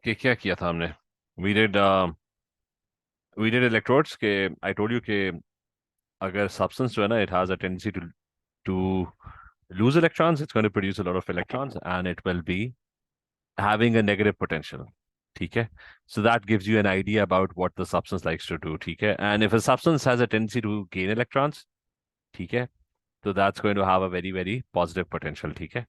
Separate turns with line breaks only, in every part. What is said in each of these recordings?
कि क्या किया था हमने. We did we did electrodes के I told you कि अगर substance जो है ना, it has a tendency to lose electrons, it's going to produce a lot of electrons and it will be having a negative potential. ठीक है. So that gives you an idea about what the substance likes to do. ठीक है. And if a substance has a tendency to gain electrons, ठीक है, so that's going to have a very, very positive potential. ठीक है.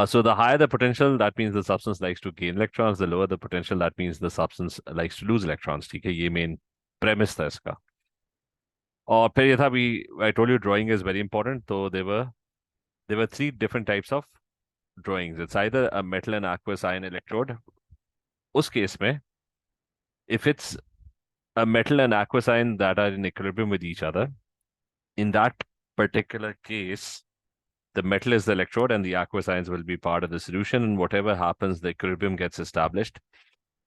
So the higher the potential, that means the substance likes to gain electrons. The lower the potential, that means the substance likes to lose electrons. ठीक है. ये main premise था इसका. और फिर ये था भी, I told you drawing is very important. So there were three different types of drawings. It's either a metal and aqueous ion electrode. उस केस में, if it's a metal and aqueous ion that are in equilibrium with each other, in that particular case, the metal is the electrode and the aqueous ions will be part of the solution. And whatever happens, the equilibrium gets established.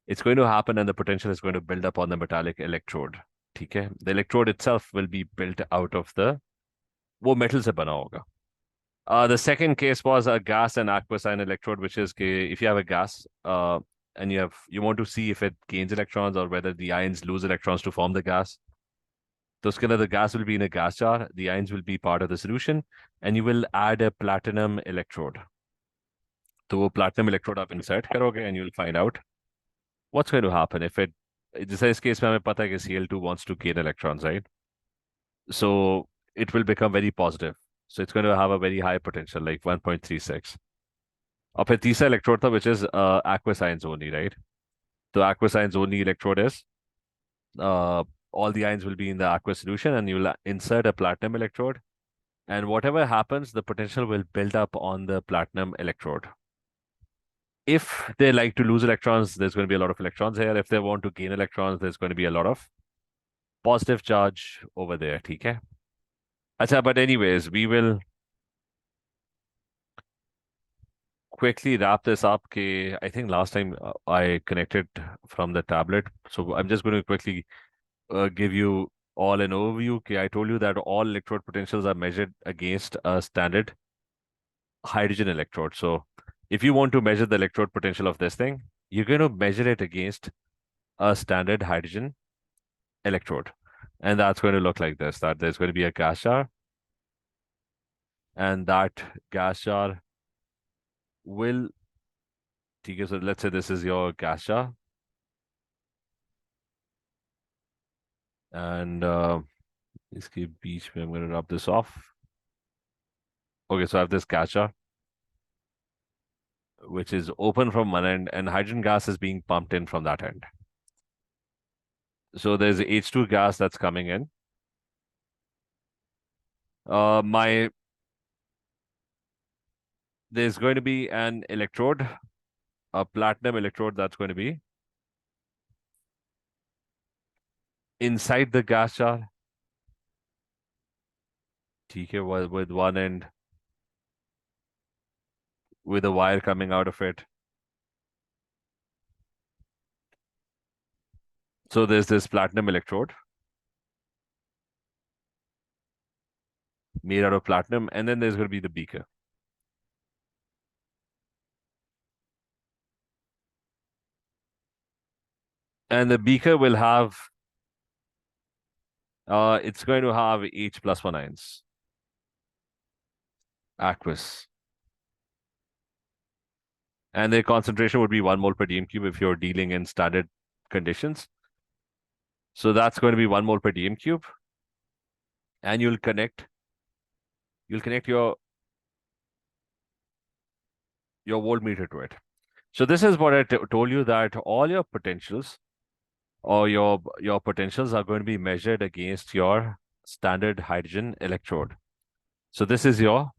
It's going to happen and the potential is going to build up on the metallic electrode. ठीक है. The electrode itself will be built out of वो metal से बना होगा. The second case was a gas and aqueous ion electrode, which is if you have a gas and you want to see if it gains electrons or whether the ions lose electrons to form the gas. So the gas will be in a gas jar, the ions will be part of the solution, and you will add a platinum electrode. तो वो platinum electrode आप insert करोगे and you'll find out what's going to happen if it. जैसे इस case में हमें पता है कि Cl2 wants to gain electrons, right? So it will become very positive. So it's going to have a very high potential, like 1.36. और फिर तीसरा electrode था, which is aqueous ions only, right? So aqueous ions only electrode is all the ions will be in the aqueous solution, and you'll insert a platinum electrode, and whatever happens, the potential will build up on the platinum electrode. If they like to lose electrons, there's going to be a lot of electrons here. If they want to gain electrons, there's going to be a lot of positive charge over there. ठीक है. अच्छा, but anyways, we will quickly wrap this up. I think last time I connected from the tablet, so I'm just going to quickly give you all an overview. I told you that all electrode potentials are measured against a standard hydrogen electrode. So if you want to measure the electrode potential of this thing, you're going to measure it against a standard hydrogen electrode. And that's going to look like this, that there's going to be a gas jar, and that gas jar will, okay, so let's say this is your gas jar. And इसके बीच में I'm going to rub this off. Okay, so I have this gas jar, which is open from one end, and hydrogen gas is being pumped in from that end. So there's H2 gas that's coming in. There's going to be an electrode, a platinum electrode that's going to be inside the gas jar. ठीक है, with one end, with a wire coming out of it. So there's this platinum electrode made out of platinum, and then there's going to be the beaker. And the beaker will have, it's going to have H plus 1 ions, aqueous. And the concentration would be 1 mole per dm cube if you're dealing in standard conditions. So that's going to be 1 mole per dm cube. And you'll connect your voltmeter to it. So this is what I told you, that all your potentials or your potentials are going to be measured against your standard hydrogen electrode. So this is our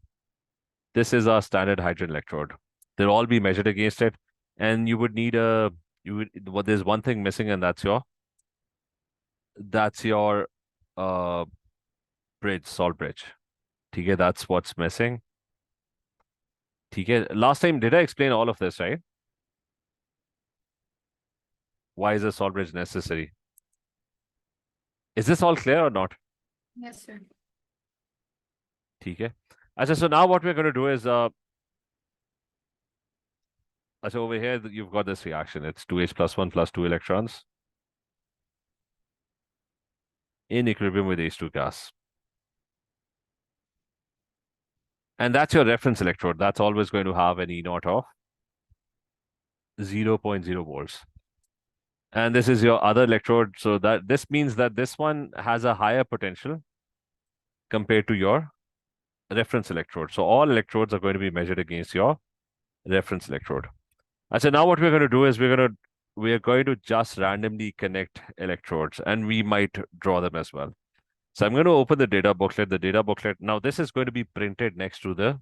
standard hydrogen electrode. They'll all be measured against it, and you would need there's one thing missing, and that's your bridge, salt bridge. Okay, that's what's missing. Okay, last time did I explain all of this, right? Why is a salt bridge necessary? Is this all clear or not?
Yes, sir.
Okay. So now what we're going to do is So over here, you've got this reaction. It's 2H plus 1 plus 2 electrons in equilibrium with H2 gas. And that's your reference electrode. That's always going to have an E naught of 0.0 volts. And this is your other electrode. So that this means that this one has a higher potential compared to your reference electrode. So all electrodes are going to be measured against your reference electrode. And so now what we're going to do is we are going to just randomly connect electrodes, and we might draw them as well. So I'm going to open the data booklet. The data booklet. Now this is going to be printed next to the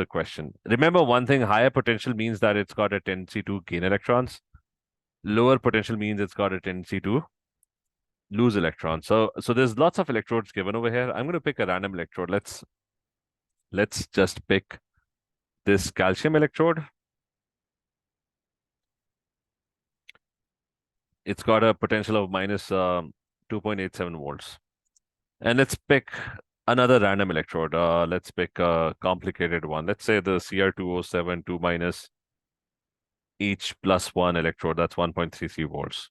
question. Remember one thing, higher potential means that it's got a tendency to gain electrons. Lower potential means it's got a tendency to lose electrons. So there's lots of electrodes given over here. I'm going to pick a random electrode. Let's just pick this calcium electrode. It's got a potential of minus 2.87 volts. And let's pick another random electrode. Let's pick a complicated one. Let's say the Cr2O7 2 minus H plus 1 electrode. That's 1.33 volts.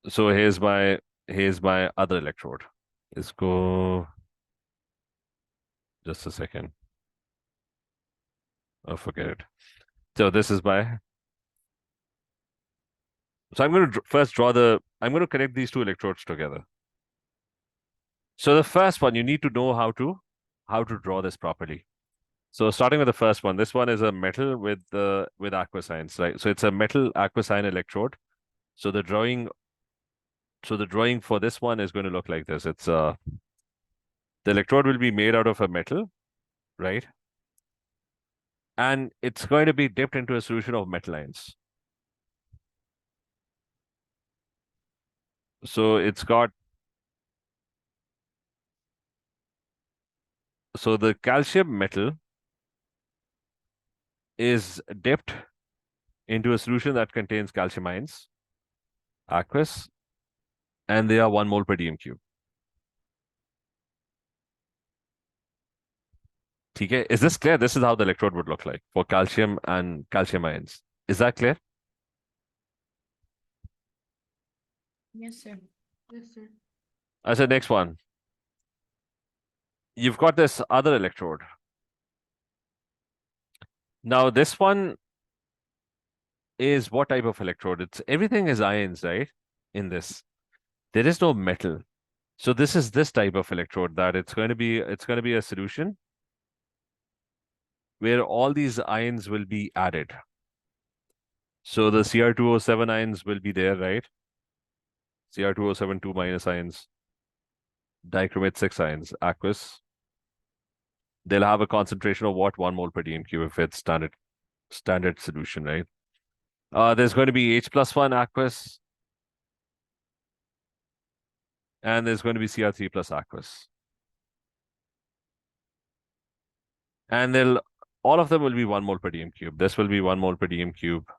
So here's my other electrode. Let's go just a second. Oh, forget it. So this is my. So I'm going to first I'm going to connect these two electrodes together. So the first one, you need to know how to draw this properly. So starting with the first one, this one is a metal with aqua signs, right? So it's a metal aqua sign electrode. So the drawing for this one is going to look like this. It's the electrode will be made out of a metal, right? And it's going to be dipped into a solution of metal ions. So the calcium metal is dipped into a solution that contains calcium ions, aqueous, and they are 1 mole per dm cube. Okay, is this clear? This is how the electrode would look like for calcium and calcium ions. Is that clear?
Yes, sir. Yes, sir.
I said next one. You've got this other electrode. Now this one is what type of electrode? It's everything is ions, right? In this, there is no metal. So this is this type of electrode that it's going to be a solution where all these ions will be added. So the Cr2O7 ions will be there, right? Cr2O7 2 minus ions, dichromate 6 ions, aqueous. They'll have a concentration of what? 1 mole per dm cube if it's standard solution, right? There's going to be H plus 1 aqueous, and there's going to be Cr3 plus aqueous. And all of them will be 1 mole per dm cube. This will be 1 mole per dm cube.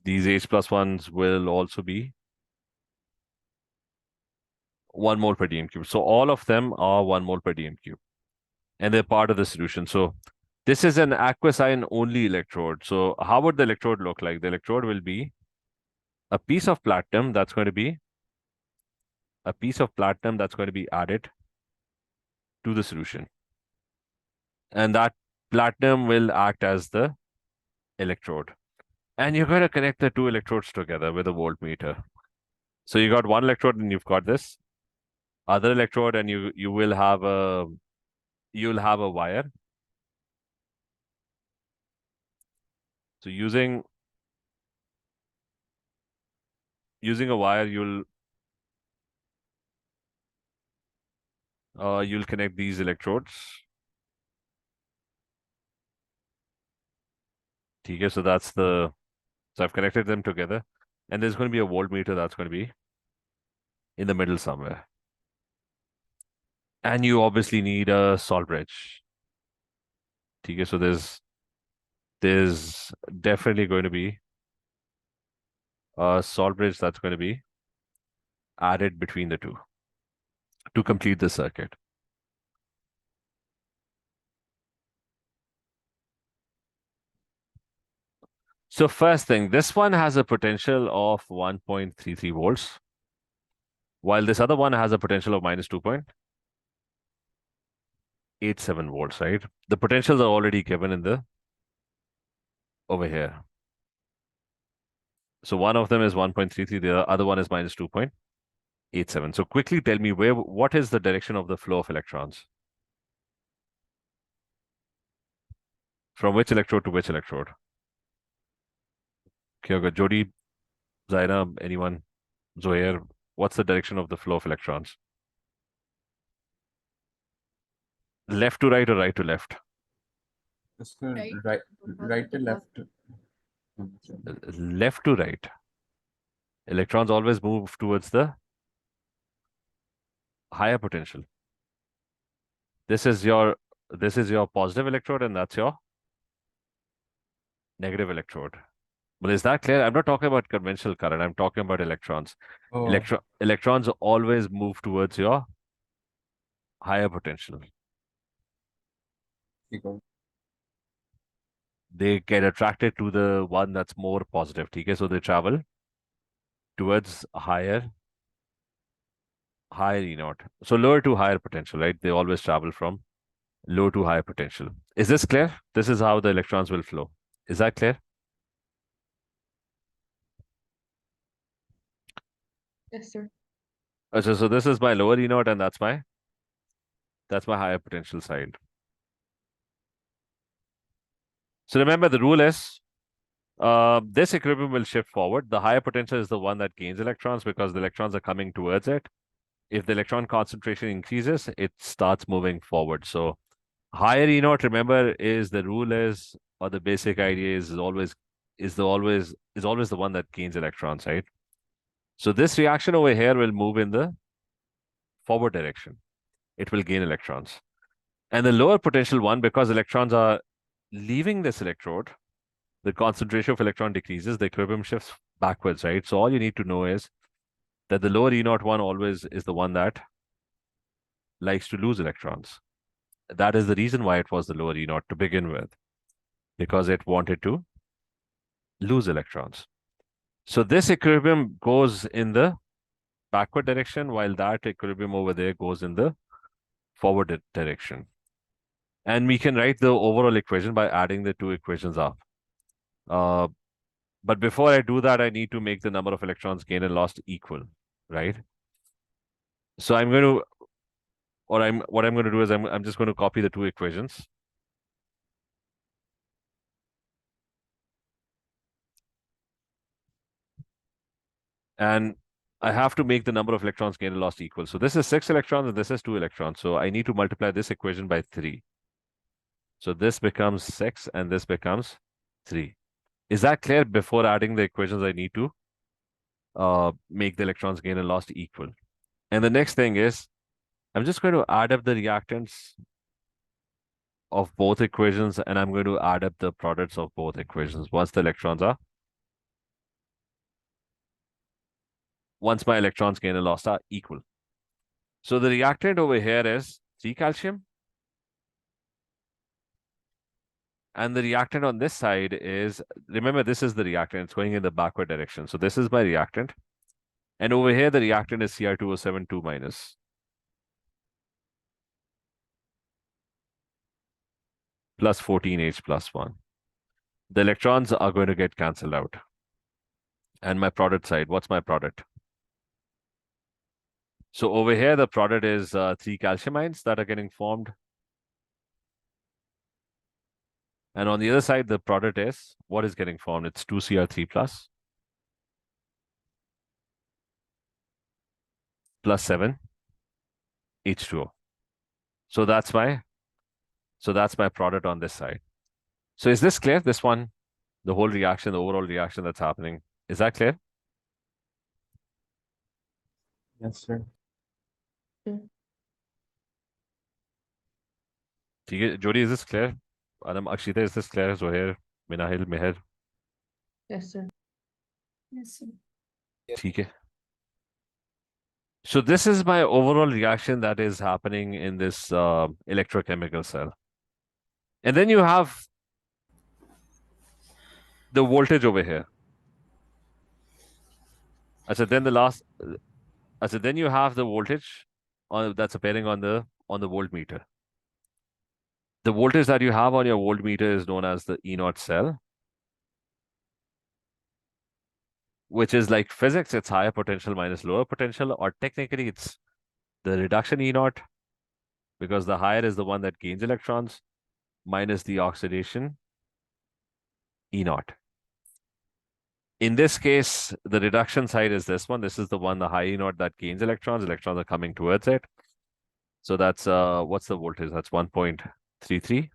These H plus ones will also be 1 mole per dm cube. So all of them are 1 mole per dm cube. And they're part of the solution. So this is an aqueous ion only electrode. So how would the electrode look like? The electrode will be a piece of platinum that's going to be added to the solution. And that platinum will act as the electrode. And you're going to connect the two electrodes together with a voltmeter. So you got one electrode and you've got this other electrode, and you will have a wire. So using a wire, you'll connect these electrodes. Okay, so I've connected them together, and there's going to be a voltmeter that's going to be in the middle somewhere. And you obviously need a salt bridge. Okay, so there's definitely going to be a salt bridge that's going to be added between the two. to complete the circuit. So first thing, this one has a potential of 1.33 volts, while this other one has a potential of minus 2.87 volts, right? The potentials are already given in the over here. So one of them is 1.33, the other one is minus 2.87. So quickly tell me what is the direction of the flow of electrons? From which electrode to which electrode? Okay, okay. Jody, Zaina, anyone? Zohair, what's the direction of the flow of electrons? Left to right or right to left?
Right.
right to left.
Left to right. Electrons always move towards the higher potential. This is your positive electrode and that's your negative electrode. Well, is that clear? I'm not talking about conventional current. I'm talking about electrons.
Oh,
Electrons always move towards your higher potential. They get attracted to the one that's more positive. Okay, so they travel towards higher E naught. So lower to higher potential, right? They always travel from low to higher potential. Is this clear? This is how the electrons will flow. Is that clear?
Yes, sir.
So this is my lower E naught and that's my higher potential side. So remember the rule is this equilibrium will shift forward. The higher potential is the one that gains electrons because the electrons are coming towards it. If the electron concentration increases, it starts moving forward. So higher E naught, remember, is the rule is, or the basic idea is always the one that gains electrons, right? So this reaction over here will move in the forward direction. It will gain electrons. And the lower potential one, because electrons are leaving this electrode, the concentration of electron decreases, the equilibrium shifts backwards, right? So all you need to know is that the lower E naught one always is the one that likes to lose electrons. That is the reason why it was the lower E naught to begin with, because it wanted to lose electrons. So this equilibrium goes in the backward direction, while that equilibrium over there goes in the forward direction. And we can write the overall equation by adding the two equations up. But before I do that, I need to make the number of electrons gained and lost equal, right? So what I'm going to do is I'm just going to copy the two equations. And I have to make the number of electrons gained and lost equal. So this is 6 electrons and this is 2 electrons. So I need to multiply this equation by 3. So this becomes 6 and this becomes 3. Is that clear? Before adding the equations, I need to make the electrons gained and lost equal. And the next thing is, I'm just going to add up the reactants of both equations and I'm going to add up the products of both equations once my electrons gained and lost are equal. So the reactant over here is 3 calcium. And the reactant on this side is, remember, this is the reactant. It's going in the backward direction. So this is my reactant. And over here, the reactant is Cr2O7 2 minus. Plus 14H plus 1. The electrons are going to get cancelled out. And my product side, what's my product? So over here, the product is 3 calcium ions that are getting formed. And on the other side, the product is, what is getting formed? It's 2Cr3 plus 7 H2O. So that's my product on this side. So is this clear? This one, the whole reaction, the overall reaction that's happening. Is that clear?
yes, sir.
Jody, is this clear? Adam, Akshita, is this clear? Zohair, Minahil, Meher?
Yes, sir. Yes, sir.
ठीक है. So this is my overall reaction that is happening in this electrochemical cell. And then you have the voltage over here. I said then then you have the voltage that's appearing on the voltmeter. The voltage that you have on your voltmeter is known as the E0 cell, which is like physics, it's higher potential minus lower potential, or technically it's the reduction E0, because the higher is the one that gains electrons, minus the oxidation E0. In this case, the reduction side is this one. This is the one, the high E0 that gains electrons. Electrons are coming towards it. So that's, what's the voltage? That's 1.33.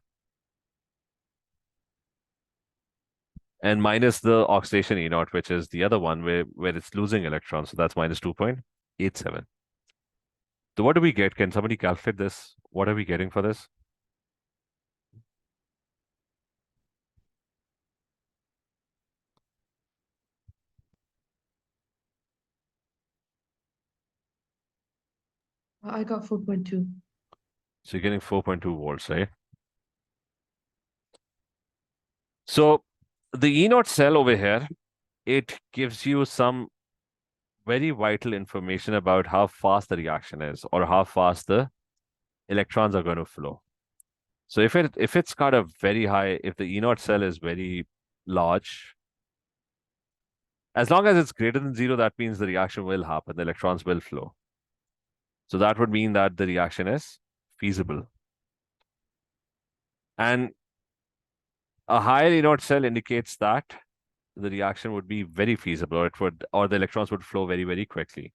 And minus the oxidation E0, which is the other one where it's losing electrons. So that's minus 2.87. So what do we get? Can somebody calculate this? What are we getting for this?
I got 4.2.
So you're getting 4.2 volts, right? So the E0 cell over here, it gives you some very vital information about how fast the reaction is or how fast the electrons are going to flow. So if it's got a very high, if the E0 cell is very large, as long as it's greater than 0, that means the reaction will happen. The electrons will flow. So that would mean that the reaction is feasible. And a higher E0 cell indicates that the reaction would be very feasible, or the electrons would flow very, very quickly.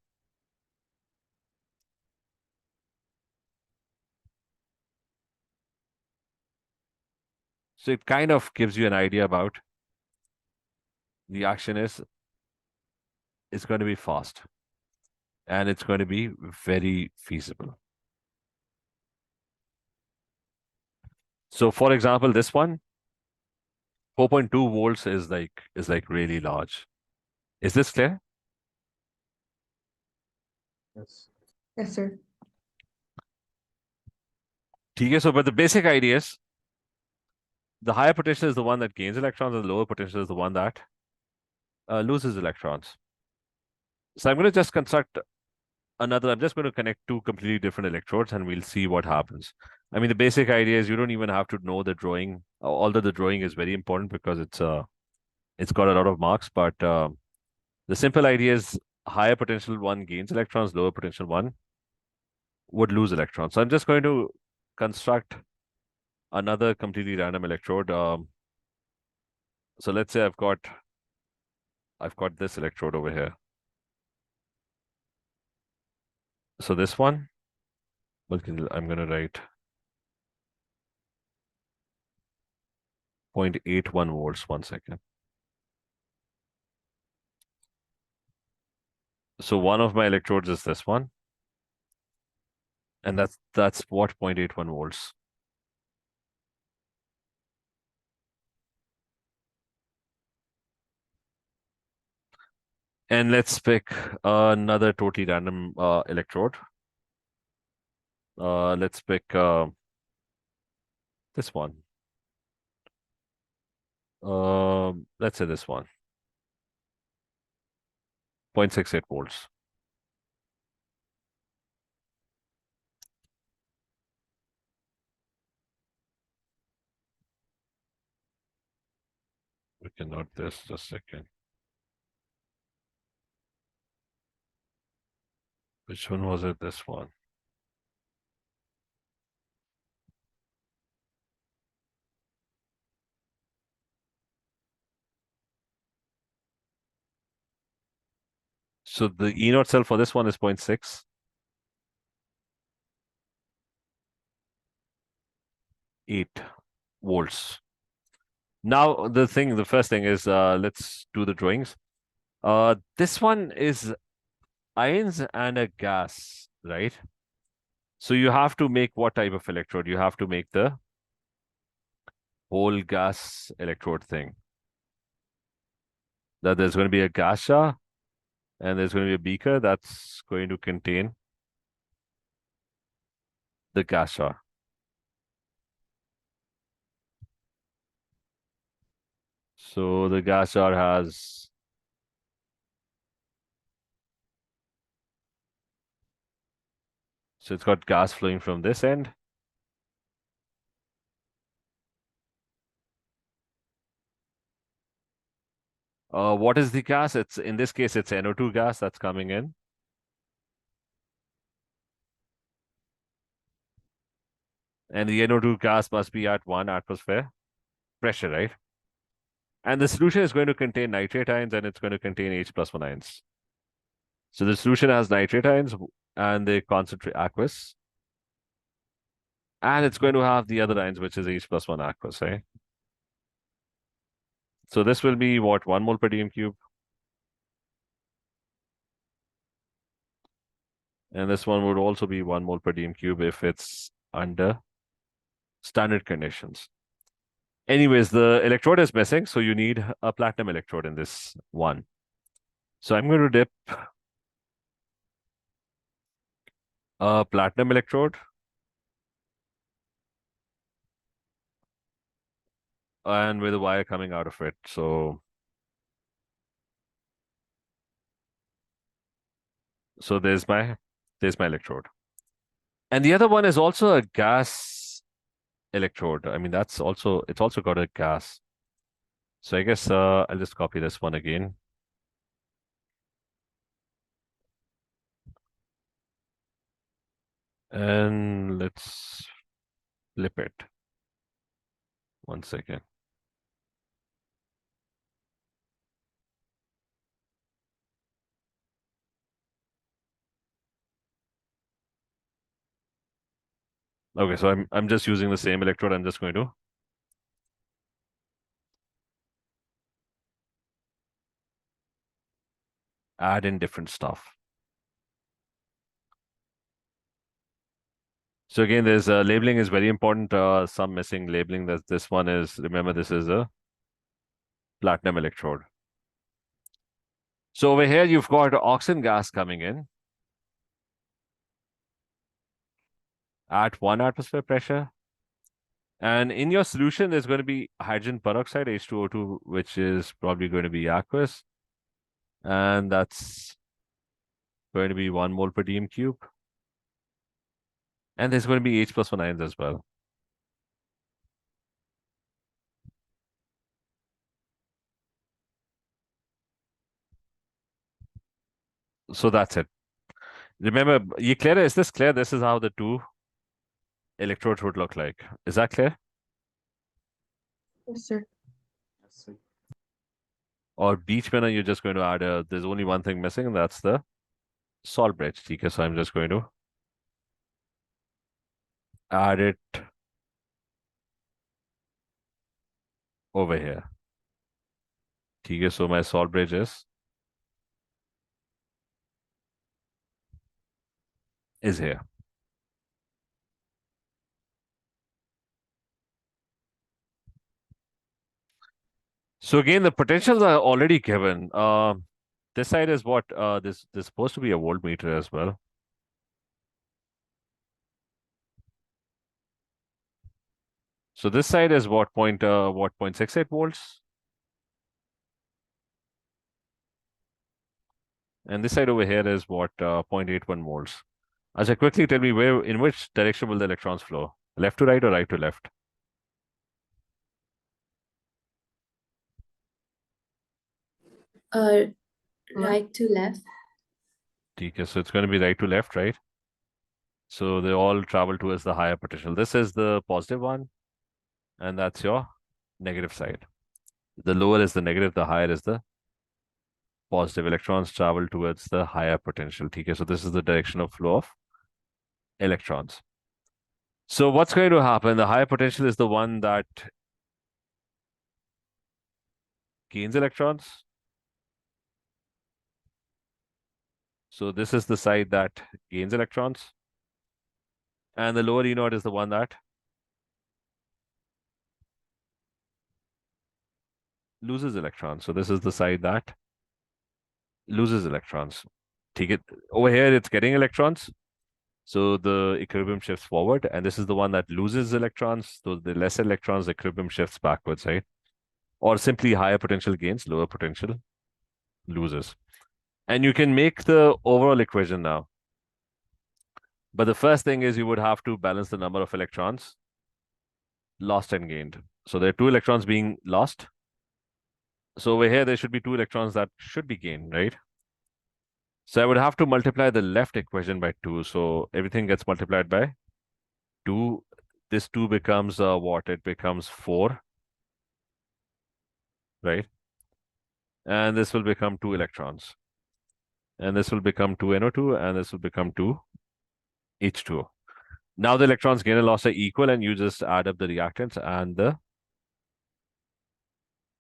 So it kind of gives you an idea about the action is going to be fast and it's going to be very feasible. So for example, this one, 4.2 volts is like really large. Is this clear?
Yes.
Yes, sir.
Okay, so but the basic idea is the higher potential is the one that gains electrons and the lower potential is the one that loses electrons. So I'm going to just construct I'm just going to connect two completely different electrodes and we'll see what happens. I mean, the basic idea is you don't even have to know the drawing, although the drawing is very important because it's got a lot of marks, but the simple idea is higher potential one gains electrons, lower potential one would lose electrons. So I'm just going to construct another completely random electrode. So let's say I've got this electrode over here. So this one, I'm going to write 0.81 volts. 1 second. So one of my electrodes is this one. And that's what 0.81 volts. And let's pick another totally random electrode. Let's pick this one. Let's say this one. 0.68 volts. We can note this just a second. Which one was it? This one. So the E0 cell for this one is 0.68 volts. Now the first thing is let's do the drawings. This one is ions and a gas, right? So you have to make what type of electrode? You have to make the whole gas electrode thing. That there's going to be a gas jar And there's going to be a beaker that's going to contain the gas jar. So the gas jar has so it's got gas flowing from this end. What is the gas? It's in this case, it's NO2 gas that's coming in. And the NO2 gas must be at 1 atmosphere pressure, right? And the solution is going to contain nitrate ions and it's going to contain H+1 ions. So the solution has nitrate ions and they concentrate aqueous. And it's going to have the other ions, which is H+1 aqueous, right? So this will be what, 1 mole per dm cube? And this one would also be 1 mole per dm cube if it's under standard conditions. Anyways, the electrode is missing, so you need a platinum electrode in this one. So I'm going to dip a platinum electrode and with a wire coming out of it. So there's my electrode. And the other one is also a gas electrode. I mean, it's also got a gas. So I guess I'll just copy this one again. And let's flip it. 1 second. Okay, so I'm just using the same electrode. I'm just going to add in different stuff. So again, there's labeling is very important. Some missing labeling. That this one is, remember, this is a platinum electrode. So over here, you've got oxygen gas coming in at 1 atmosphere pressure. And in your solution, there's going to be hydrogen peroxide, H2O2, which is probably going to be aqueous. And that's going to be 1 mole per dm cube. And there's going to be H+1 ions as well. So that's it. Remember, you clear? Is this clear? This is how the two electrodes would look like. Is that clear?
Yes, sir.
Yes, sir.
Or beach winner, you're just going to add there's only one thing missing, and that's the salt bridge. Okay, so I'm just going to add it over here. Okay, so my salt bridge is here. So again, the potentials are already given. This side is what this is supposed to be a voltmeter as well. So this side is what 0.68 volts. And this side over here is what 0.81 volts. Ajay, quickly tell me in which direction will the electrons flow? Left to right or right to left?
Right to left.
Okay, so it's going to be right to left, right? So they all travel towards the higher potential. This is the positive one, and that's your negative side. The lower is the negative, the higher is the positive. Electrons travel towards the higher potential. Okay, so this is the direction of flow of electrons. So what's going to happen? The higher potential is the one that gains electrons. So this is the side that gains electrons. And the lower E naught is the one that loses electrons. So this is the side that loses electrons. Take it over here, it's getting electrons. So the equilibrium shifts forward, and this is the one that loses electrons. So the less electrons, the equilibrium shifts backwards, right? Or simply higher potential gains, lower potential loses. And you can make the overall equation now. But the first thing is you would have to balance the number of electrons lost and gained. So there are 2 electrons being lost. So over here, there should be 2 electrons that should be gained, right? So I would have to multiply the left equation by 2. So everything gets multiplied by 2. This 2 becomes what? It becomes 4, right? And this will become 2 electrons. And this will become 2 NO2, and this will become 2 H2O. Now the electrons gain and loss are equal, and you just add up the reactants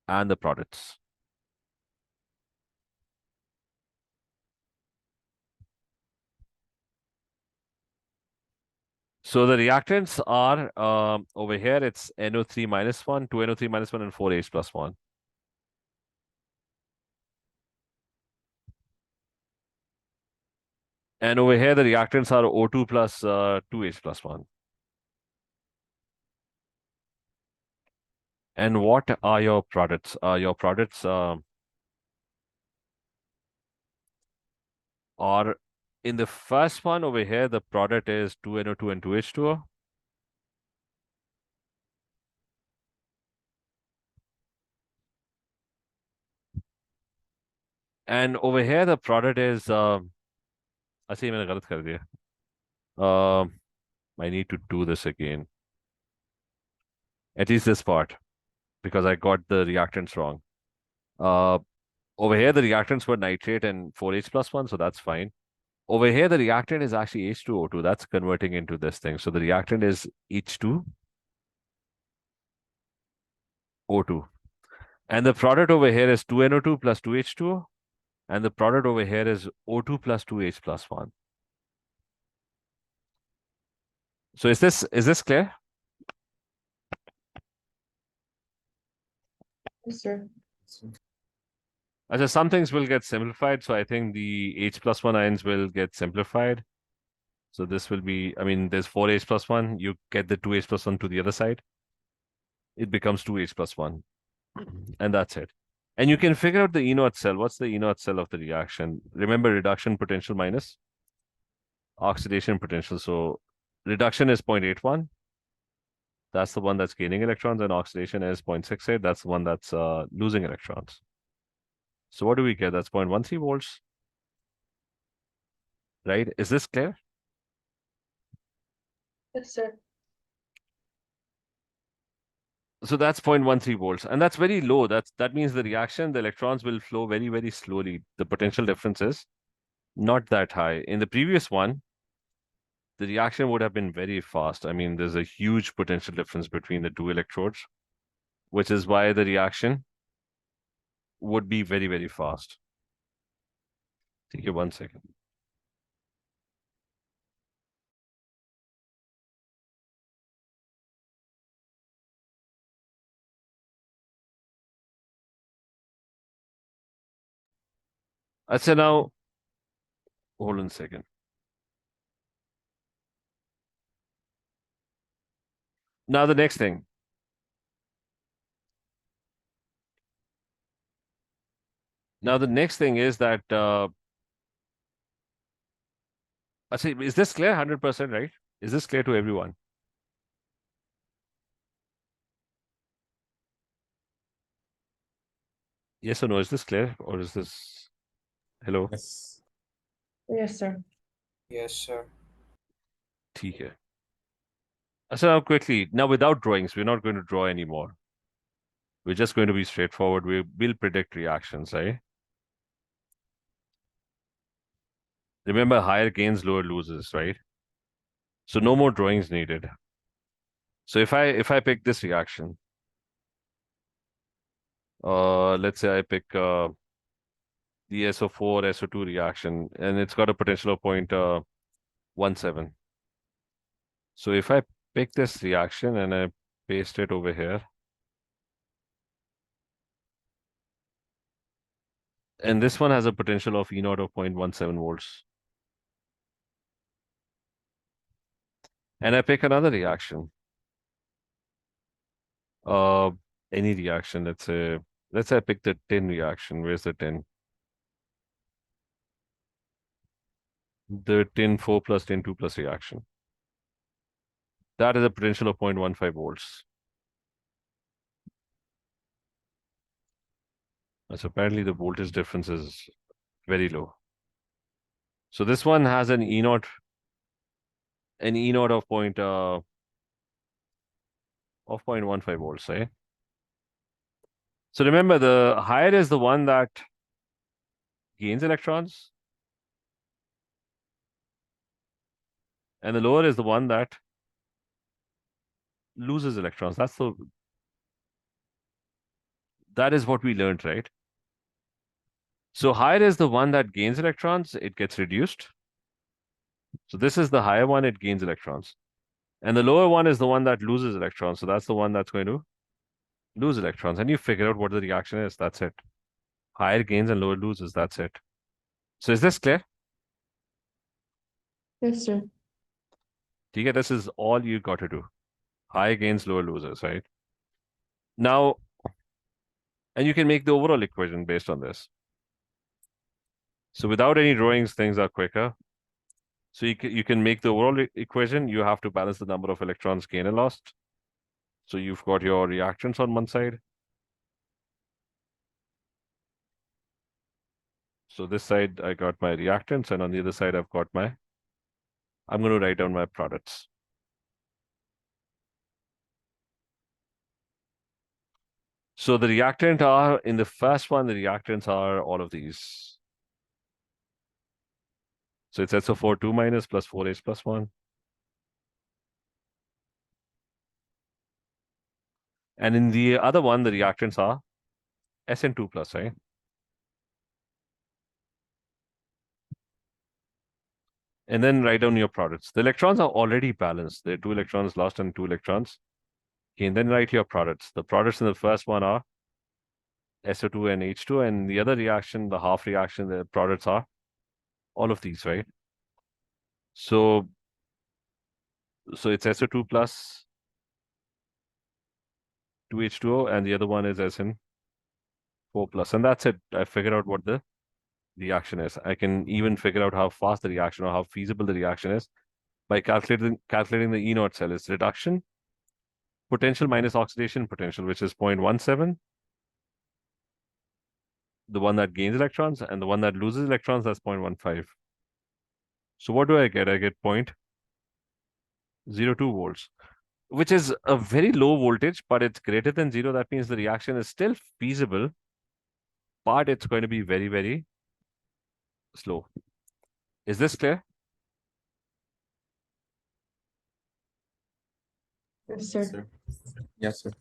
and the products. So the reactants are over here, it's NO3 minus 1, 2 NO3 minus 1, and 4H plus 1. And over here, the reactants are O2 plus 2H plus 1. And what are your products? Your products are in the first one over here, the product is 2NO2 and 2H2O. And over here, the product is अच्छा ये मैंने गलत कर दिया. I need to do this again. At least this part, because I got the reactants wrong. Over here, the reactants were nitrate and 4H plus 1, so that's fine. Over here, the reactant is actually H2O2. That's converting into this thing. So the reactant is H2O2. And the product over here is 2NO2 plus 2H2O. And the product over here is O2 plus 2H plus 1. So is this clear?
Yes, sir.
So some things will get simplified. So I think the H plus 1 ions will get simplified. So this will be, I mean, there's 4H plus 1. You get the 2H plus 1 to the other side. It becomes 2H plus 1. And that's it. And you can figure out the E naught cell. What's the E naught cell of the reaction? Remember, reduction potential minus oxidation potential. So reduction is 0.81. That's the one that's gaining electrons, and oxidation is 0.68. That's the one that's losing electrons. So what do we get? That's 0.13 volts. Right? Is this clear?
Yes, sir.
So that's 0.13 volts, and that's very low. That means the reaction, the electrons will flow very, very slowly. The potential difference is not that high. In the previous one, the reaction would have been very fast. I mean, there's a huge potential difference between the 2 electrodes, which is why the reaction would be very, very fast. Take you 1 second. So now, hold on a second. Now the next thing. Now the next thing is that is this clear? 100%, right? Is this clear to everyone? Yes or no? Is this clear, or is this hello?
Yes.
Yes, sir.
Yes, sir.
ठीक है. So now quickly, now without drawings, we're not going to draw anymore. We're just going to be straightforward. We'll predict reactions, right? Remember, higher gains, lower loses, right? So no more drawings needed. So if I pick this reaction, let's say I pick the SO4 SO2 reaction, and it's got a potential of 0.17. So if I pick this reaction and I paste it over here, And this one has a potential of E0 of 0.17 volts. And I pick another reaction. Any reaction, let's say I pick the tin reaction. Where's the tin? The tin 4 plus tin 2 plus reaction. That is a potential of 0.15 volts. So apparently the voltage difference is very low. So this one has an E0 of 0.15 volts, right? So remember, the higher is the one that gains electrons, and the lower is the one that loses electrons. That is what we learned, right? So higher is the one that gains electrons, it gets reduced. So this is the higher one, it gains electrons. And the lower one is the one that loses electrons. So that's the one that's going to lose electrons. And you figure out what the reaction is. That's it. Higher gains and lower loses. That's it. So is this clear?
Yes, sir.
Okay, this is all you got to do. Higher gains, lower loses, right? Now, and you can make the overall equation based on this. So without any drawings, things are quicker. So you can make the overall equation. You have to balance the number of electrons gained and lost. So you've got your reactants on one side. So this side, I got my reactants, and on the other side, I'm going to write down my products. So the reactant are, in the first one, the reactants are all of these. So it's SO4 2 minus plus 4H plus 1. And in the other one, the reactants are SN2 plus, right? And then write down your products. The electrons are already balanced. There are 2 electrons lost and 2 electrons. Okay, and then write your products. The products in the first one are SO2 and H2, and the other reaction, the half reaction, the products are all of these, right? So it's SO2 plus 2H2O, and the other one is SN4 plus, and that's it. I figured out what the reaction is. I can even figure out how fast the reaction or how feasible the reaction is by calculating the E0 cell. It's reduction potential minus oxidation potential, which is 0.17. The one that gains electrons, and the one that loses electrons, that's 0.15. So what do I get? I get 0.02 volts, which is a very low voltage, but it's greater than 0. That means the reaction is still feasible, but it's going to be very, very slow. Is this clear?
Yes, sir.
Sir. Yes, sir.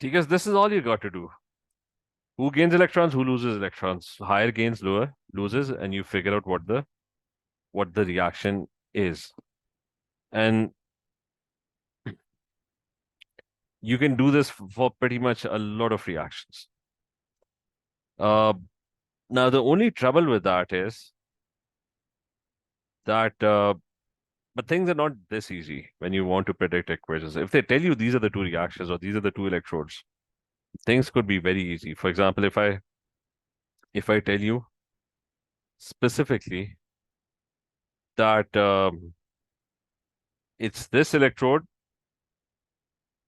Because this is all you got to do. Who gains electrons, who loses electrons? Higher gains, lower loses, and you figure out what the reaction is. And you can do this for pretty much a lot of reactions. Now, the only trouble with that is that but things are not this easy when you want to predict equations. If they tell you these are the 2 reactions or these are the 2 electrodes, things could be very easy. For example, if I tell you specifically that it's this electrode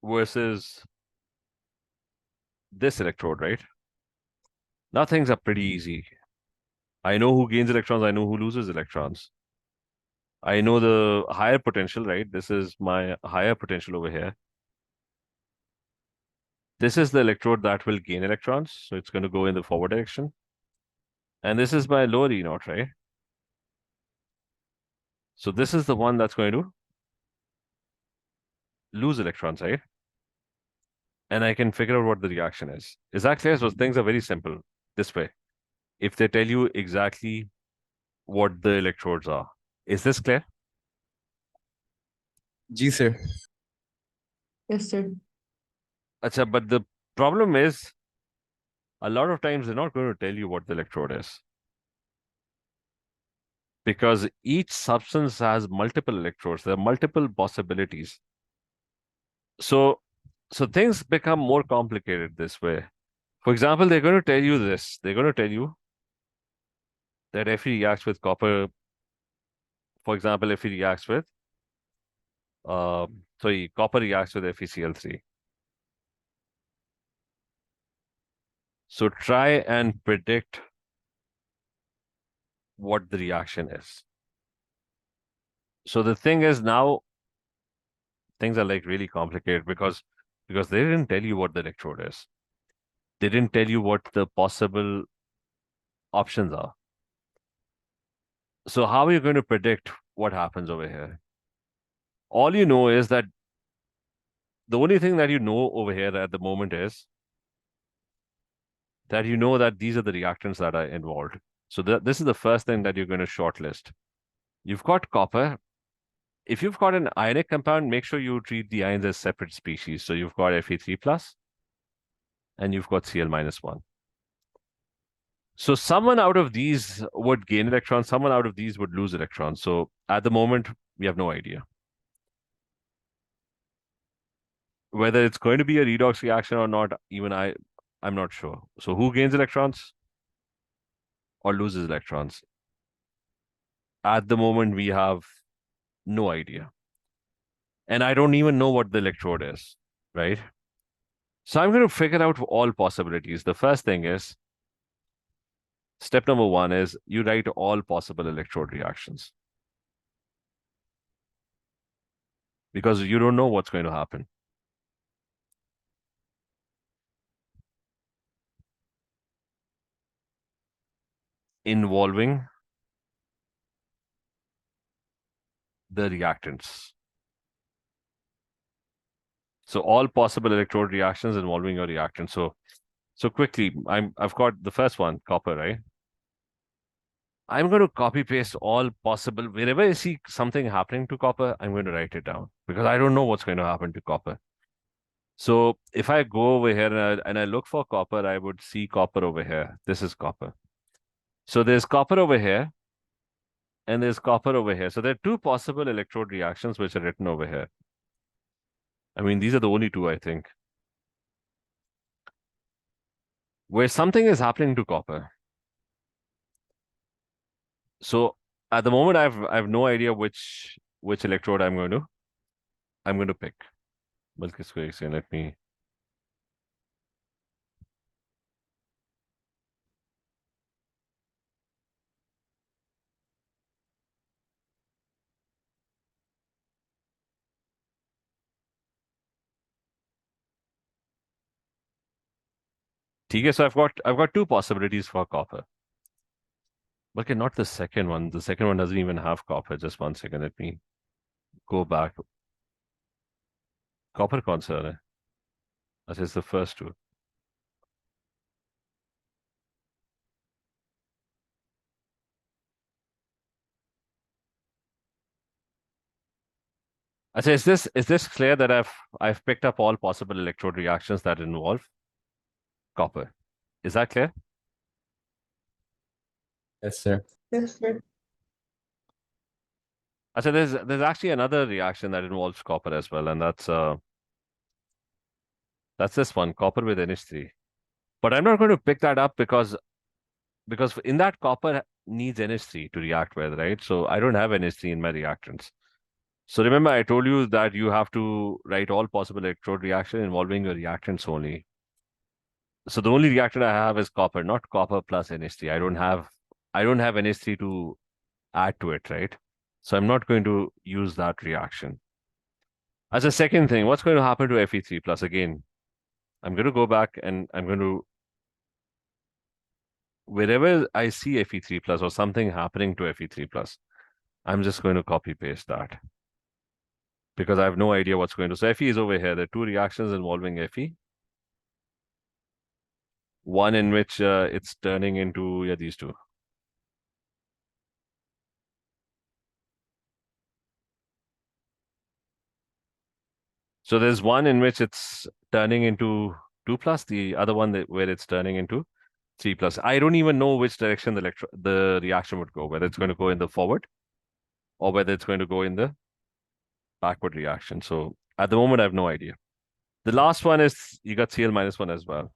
versus this electrode, right? Now things are pretty easy. I know who gains electrons, I know who loses electrons. I know the higher potential, right? This is my higher potential over here. This is the electrode that will gain electrons, so it's going to go in the forward direction. And this is my lower E0, right? So this is the one that's going to lose electrons, right? And I can figure out what the reaction is. Is that clear? So things are very simple this way. If they tell you exactly what the electrodes are. Is this clear?
Ji, sir.
Yes, sir.
Achha, but the problem is, a lot of times they're not going to tell you what the electrode is. Because each substance has multiple electrodes. There are multiple possibilities. So things become more complicated this way. For example, they're going to tell you this. They're going to tell you that Fe reacts with copper. For example, if it reacts with, copper reacts with FeCl3. So try and predict what the reaction is. So the thing is now things are like really complicated because they didn't tell you what the electrode is. They didn't tell you what the possible options are. So how are you going to predict what happens over here? All you know is that the only thing that you know over here at the moment is that you know that these are the reactants that are involved. So this is the first thing that you're going to shortlist. You've got copper. If you've got an ionic compound, make sure you treat the ions as separate species. So you've got Fe3 plus and you've got Cl minus 1. So someone out of these would gain electrons, someone out of these would lose electrons. So at the moment, we have no idea. Whether it's going to be a redox reaction or not, even I'm not sure. So who gains electrons or loses electrons? At the moment, we have no idea. And I don't even know what the electrode is, right? So I'm going to figure out all possibilities. The first thing is, step number 1 is you write all possible electrode reactions. Because you don't know what's going to happen. Involving the reactants. So all possible electrode reactions involving your reactant. So quickly, I've got the first one, copper, right? I'm going to copy paste all possible. Wherever I see something happening to copper, I'm going to write it down because I don't know what's going to happen to copper. So if I go over here and I look for copper, I would see copper over here. This is copper. So there's copper over here and there's copper over here. So there are 2 possible electrode reactions which are written over here. I mean, these are the only 2, I think. Where something is happening to copper. So at the moment, I've no idea which electrode I'm going to pick. Let me. Okay, so I've got 2 possibilities for copper. Okay, not the second one. The second one doesn't even have copper. Just 1 second. Let me go back. Copper कौन सा है? That is the first 2. Achha, is this clear that I've picked up all possible electrode reactions that involve copper? Is that clear?
Yes, sir.
Yes, sir.
Achha, there's actually another reaction that involves copper as well, and that's this one, copper with NH3. But I'm not going to pick that up because in that copper needs NH3 to react with, right? So I don't have NH3 in my reactants. So remember, I told you that you have to write all possible electrode reaction involving your reactants only. So the only reactant I have is copper, not copper plus NH3. I don't have NH3 to add to it, right? So I'm not going to use that reaction. As a second thing, what's going to happen to Fe3 plus? Again, I'm going to go back and I'm going to, wherever I see Fe3 plus or something happening to Fe3 plus, I'm just going to copy paste that because I have no idea what's going to. So Fe is over here. There are 2 reactions involving Fe. One in which it's turning into these 2. So there's one in which it's turning into 2 plus, the other one where it's turning into 3 plus. I don't even know which direction the reaction would go, whether it's going to go in the forward or whether it's going to go in the backward reaction. So at the moment, I have no idea. The last one is you got Cl minus 1 as well.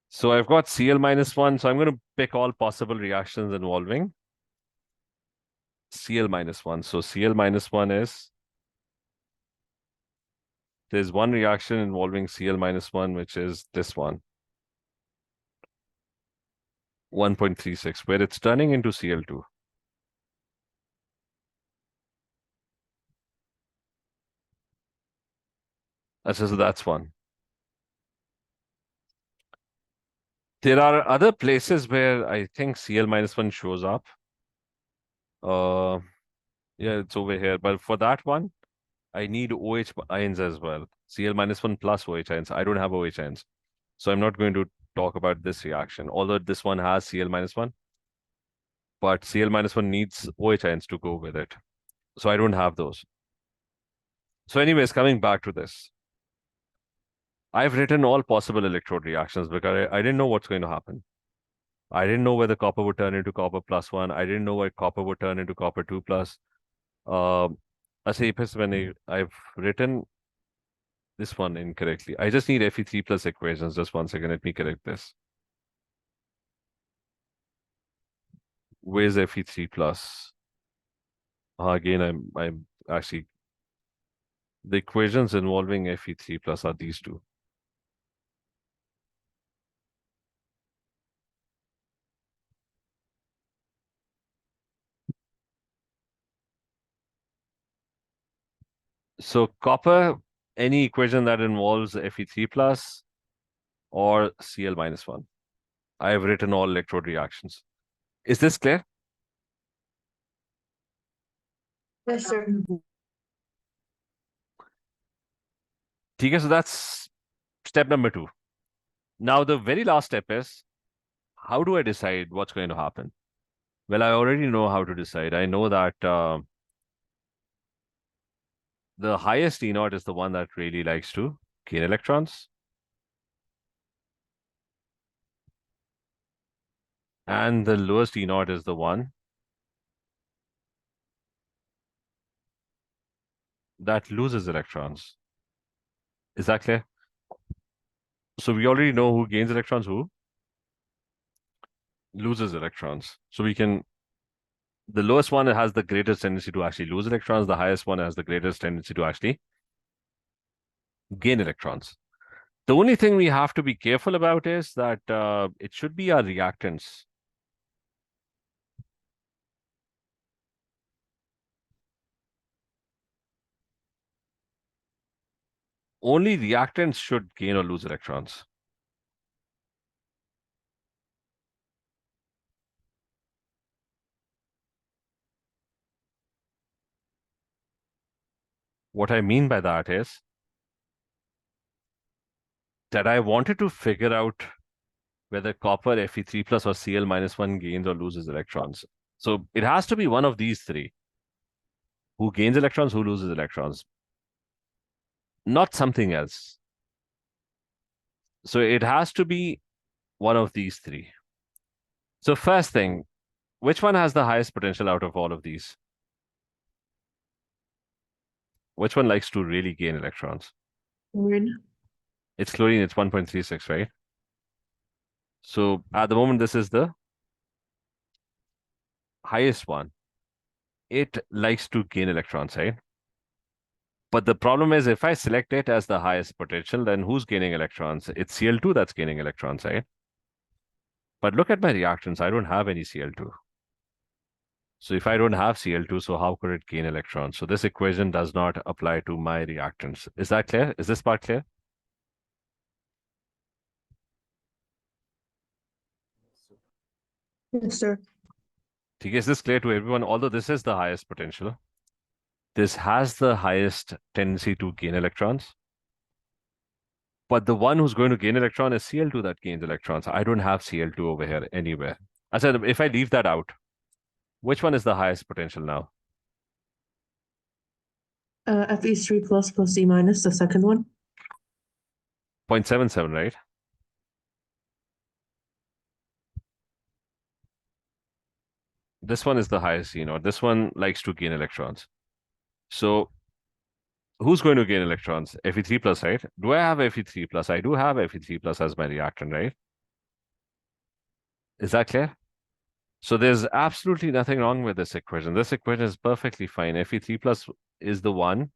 So I've got Cl minus 1. So I'm going to pick all possible reactions involving Cl minus 1. So Cl minus 1 is, there's one reaction involving Cl minus 1, which is this one. 1.36, where it's turning into Cl2. So that's one. There are other places where I think Cl minus 1 shows up. Yeah, it's over here. But for that one, I need OH ions as well. Cl minus 1 plus OH ions. I don't have OH ions. So I'm not going to talk about this reaction, although this one has Cl minus 1. But Cl minus 1 needs OH ions to go with it. So I don't have those. So anyways, coming back to this. I've written all possible electrode reactions because I didn't know what's going to happen. I didn't know whether copper would turn into copper plus 1. I didn't know whether copper would turn into copper 2 plus. When I've written this one incorrectly. I just need Fe3 plus equations. Just 1 second. Let me correct this. Where's Fe3 plus? Again, I'm actually, the equations involving Fe3 plus are these two. So copper, any equation that involves Fe3 plus or Cl minus 1. I have written all electrode reactions. Is this clear?
Yes, sir.
Okay, so that's step number 2. Now, the very last step is, how do I decide what's going to happen? Well, I already know how to decide. I know that the highest E naught is the one that really likes to gain electrons. And the lowest E naught is the one that loses electrons. Is that clear? So we already know who gains electrons, who loses electrons. So we can, the lowest one has the greatest tendency to actually lose electrons. The highest one has the greatest tendency to actually gain electrons. The only thing we have to be careful about is that it should be our reactants. Only reactants should gain or lose electrons. What I mean by that is that I wanted to figure out whether copper, Fe3 plus or Cl minus 1 gains or loses electrons. So it has to be one of these three. Who gains electrons, who loses electrons. Not something else. So it has to be one of these three. So first thing, which one has the highest potential out of all of these? Which one likes to really gain electrons?
Chlorine.
It's chlorine, it's 1.36, right? So at the moment, this is the highest one. It likes to gain electrons, right? But the problem is if I select it as the highest potential, then who's gaining electrons? It's Cl2 that's gaining electrons, right? But look at my reactants. I don't have any Cl2. So if I don't have Cl2, so how could it gain electrons? So this equation does not apply to my reactants. Is that clear? Is this part clear?
Yes, sir.
Okay, is this clear to everyone? Although this is the highest potential, this has the highest tendency to gain electrons. But the one who's going to gain electron is Cl2 that gains electrons. I don't have Cl2 over here anywhere. I said, if I leave that out, which one is the highest potential now?
Fe3 plus plus E minus, the second one.
0.77, right? This one is the highest E naught. This one likes to gain electrons. So who's going to gain electrons? Fe3 plus, right? Do I have Fe3 plus? I do have Fe3 plus as my reactant, right? Is that clear? So there's absolutely nothing wrong with this equation. This equation is perfectly fine. Fe3 plus is the one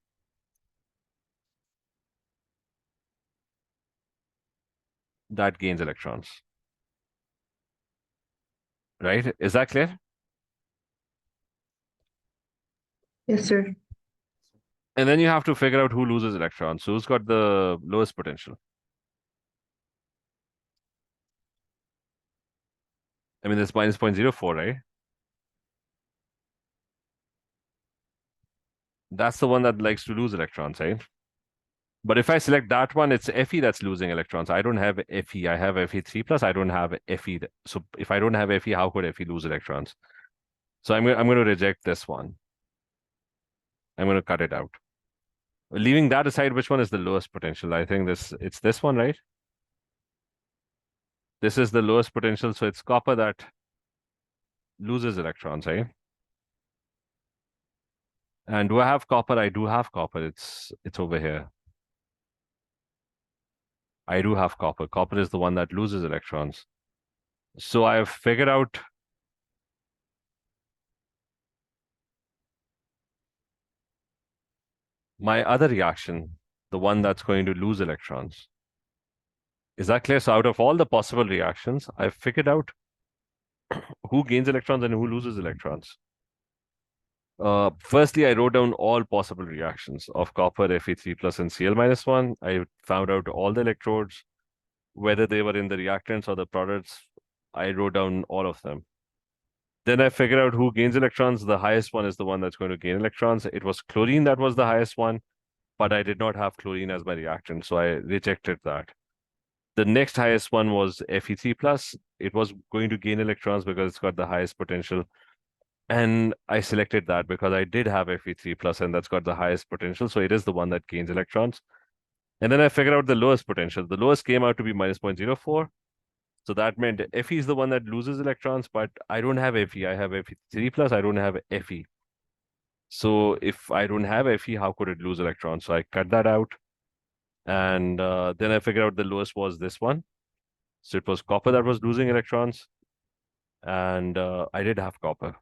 that gains electrons. Right? Is that clear?
Yes, sir.
And then you have to figure out who loses electrons. So who's got the lowest potential? I mean, this minus 0.04, right? That's the one that likes to lose electrons, right? But if I select that one, it's Fe that's losing electrons. I don't have Fe. I have Fe3 plus. I don't have Fe. So if I don't have Fe, how could Fe lose electrons? So I'm going to reject this one. I'm going to cut it out. Leaving that aside, which one is the lowest potential? I think it's this one, right? This is the lowest potential. So it's copper that loses electrons, right? And do I have copper? I do have copper. It's over here. I do have copper. Copper is the one that loses electrons. So I've figured out my other reaction, the one that's going to lose electrons. Is that clear? So out of all the possible reactions, I've figured out who gains electrons and who loses electrons. Firstly, I wrote down all possible reactions of copper, Fe3 plus and Cl minus 1. I found out all the electrodes, whether they were in the reactants or the products. I wrote down all of them. Then I figured out who gains electrons. The highest one is the one that's going to gain electrons. It was chlorine that was the highest one, but I did not have chlorine as my reactant, so I rejected that. The next highest one was Fe3 plus. It was going to gain electrons because it's got the highest potential. And I selected that because I did have Fe3 plus and that's got the highest potential. So it is the one that gains electrons. And then I figured out the lowest potential. The lowest came out to be minus 0.04. So that meant Fe is the one that loses electrons, but I don't have Fe. I have Fe3 plus. I don't have Fe. So if I don't have Fe, how could it lose electrons? So I cut that out. And then I figured out the lowest was this one. So it was copper that was losing electrons. And I did have copper.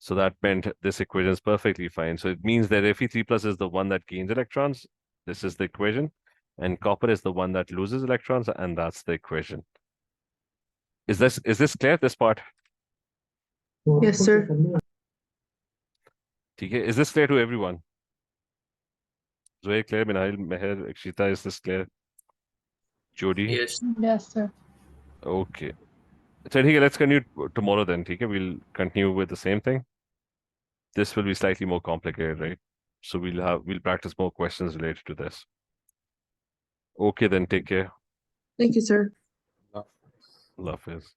So that meant this equation is perfectly fine. So it means that Fe3 plus is the one that gains electrons. This is the equation. And copper is the one that loses electrons. And that's the equation. Is this clear, this part?
Yes, sir.
Okay. Is this clear to everyone? Zoe, clear? Minahil, Meher, Akshita, is this clear? Jody?
Yes.
Yes, sir.
Okay. So let's continue tomorrow then. Okay? We'll continue with the same thing. This will be slightly more complicated, right? So we'll practice more questions related to this. Okay, then take care.
Thank you, sir.
Love.
Allah Hafiz.